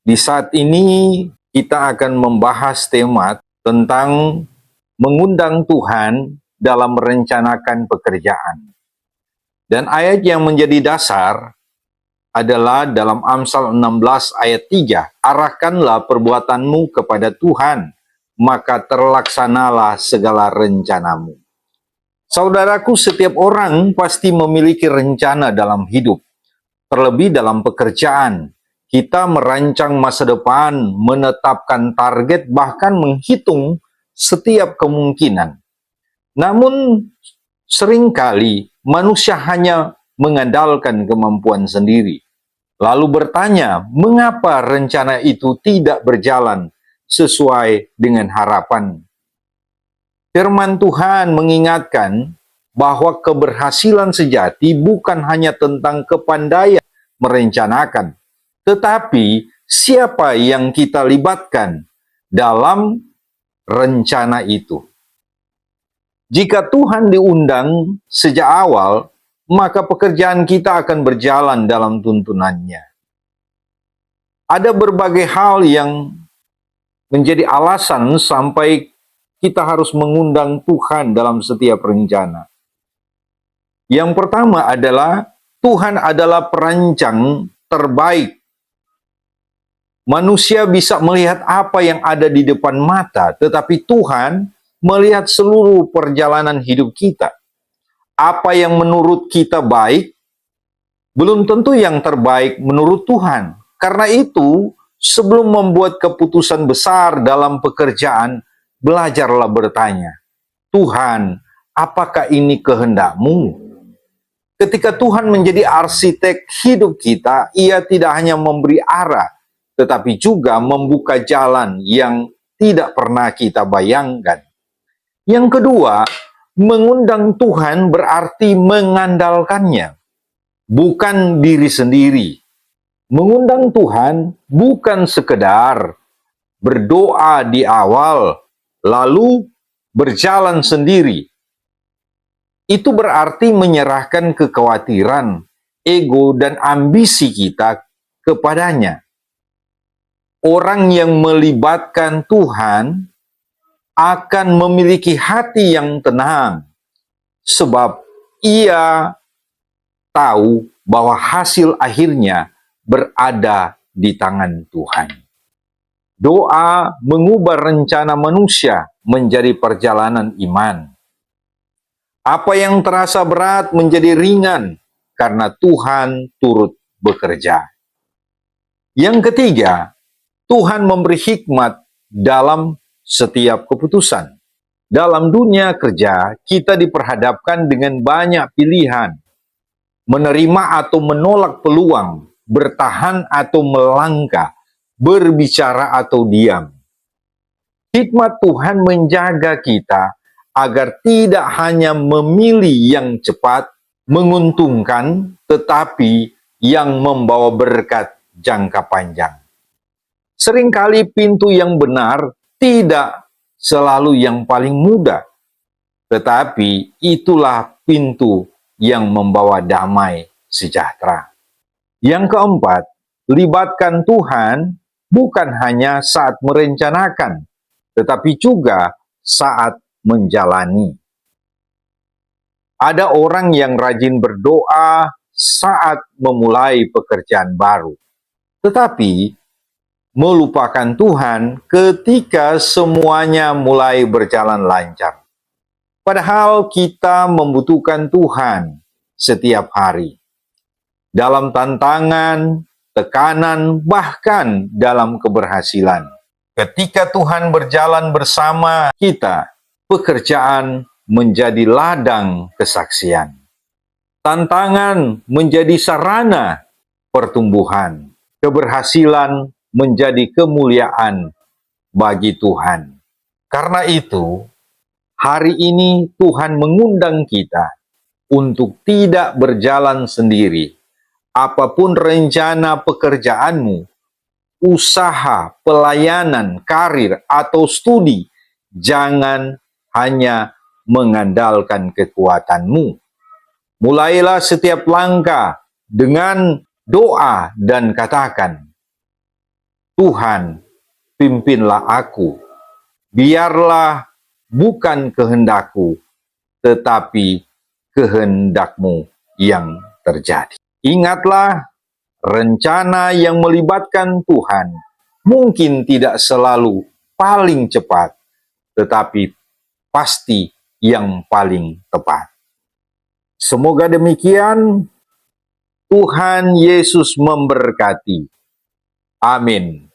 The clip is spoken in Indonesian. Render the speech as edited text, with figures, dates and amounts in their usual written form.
Di saat ini kita akan membahas tema tentang mengundang Tuhan dalam merencanakan pekerjaan. Dan ayat yang menjadi dasar adalah dalam Amsal 16 ayat 3. Arahkanlah perbuatanmu kepada Tuhan, maka terlaksanalah segala rencanamu. Saudaraku, setiap orang pasti memiliki rencana dalam hidup, terlebih dalam pekerjaan. Kita merancang masa depan, menetapkan target, bahkan menghitung setiap kemungkinan. Namun, seringkali manusia hanya mengandalkan kemampuan sendiri, lalu bertanya, mengapa rencana itu tidak berjalan sesuai dengan harapan? Firman Tuhan mengingatkan bahwa keberhasilan sejati bukan hanya tentang kepandaian merencanakan, tetapi siapa yang kita libatkan dalam rencana itu. Jika Tuhan diundang sejak awal, maka pekerjaan kita akan berjalan dalam tuntunannya. Ada berbagai hal yang menjadi alasan sampai kita harus mengundang Tuhan dalam setiap rencana. Yang pertama adalah Tuhan adalah perancang terbaik. Manusia bisa melihat apa yang ada di depan mata, tetapi Tuhan melihat seluruh perjalanan hidup kita. Apa yang menurut kita baik, belum tentu yang terbaik menurut Tuhan. Karena itu, sebelum membuat keputusan besar dalam pekerjaan, belajarlah bertanya, Tuhan, apakah ini kehendak-Mu? Ketika Tuhan menjadi arsitek hidup kita, Ia tidak hanya memberi arah, tetapi juga membuka jalan yang tidak pernah kita bayangkan. Yang kedua, mengundang Tuhan berarti mengandalkannya, bukan diri sendiri. Mengundang Tuhan bukan sekedar berdoa di awal, lalu berjalan sendiri. Itu berarti menyerahkan kekhawatiran, ego, dan ambisi kita kepadanya. Orang yang melibatkan Tuhan akan memiliki hati yang tenang, sebab ia tahu bahwa hasil akhirnya berada di tangan Tuhan. Doa mengubah rencana manusia menjadi perjalanan iman. Apa yang terasa berat menjadi ringan karena Tuhan turut bekerja. Yang ketiga, Tuhan memberi hikmat dalam setiap keputusan. Dalam dunia kerja, kita diperhadapkan dengan banyak pilihan. Menerima atau menolak peluang, bertahan atau melangkah, berbicara atau diam. Hikmat Tuhan menjaga kita agar tidak hanya memilih yang cepat, menguntungkan, tetapi yang membawa berkat jangka panjang. Seringkali pintu yang benar tidak selalu yang paling mudah, tetapi itulah pintu yang membawa damai sejahtera. Yang keempat, libatkan Tuhan bukan hanya saat merencanakan, tetapi juga saat menjalani. Ada orang yang rajin berdoa saat memulai pekerjaan baru, tetapi melupakan Tuhan ketika semuanya mulai berjalan lancar. Padahal kita membutuhkan Tuhan setiap hari. Dalam tantangan, tekanan, bahkan dalam keberhasilan. Ketika Tuhan berjalan bersama kita, pekerjaan menjadi ladang kesaksian. Tantangan menjadi sarana pertumbuhan. Keberhasilan menjadi kemuliaan bagi Tuhan. Karena itu, hari ini Tuhan mengundang kita untuk tidak berjalan sendiri. Apapun rencana pekerjaanmu, usaha, pelayanan, karir, atau studi, jangan hanya mengandalkan kekuatanmu. Mulailah setiap langkah dengan doa dan katakan, Tuhan, pimpinlah aku. Biarlah bukan kehendakku, tetapi kehendak-Mu yang terjadi. Ingatlah, rencana yang melibatkan Tuhan mungkin tidak selalu paling cepat, tetapi pasti yang paling tepat. Semoga demikian. Tuhan Yesus memberkati. Amin.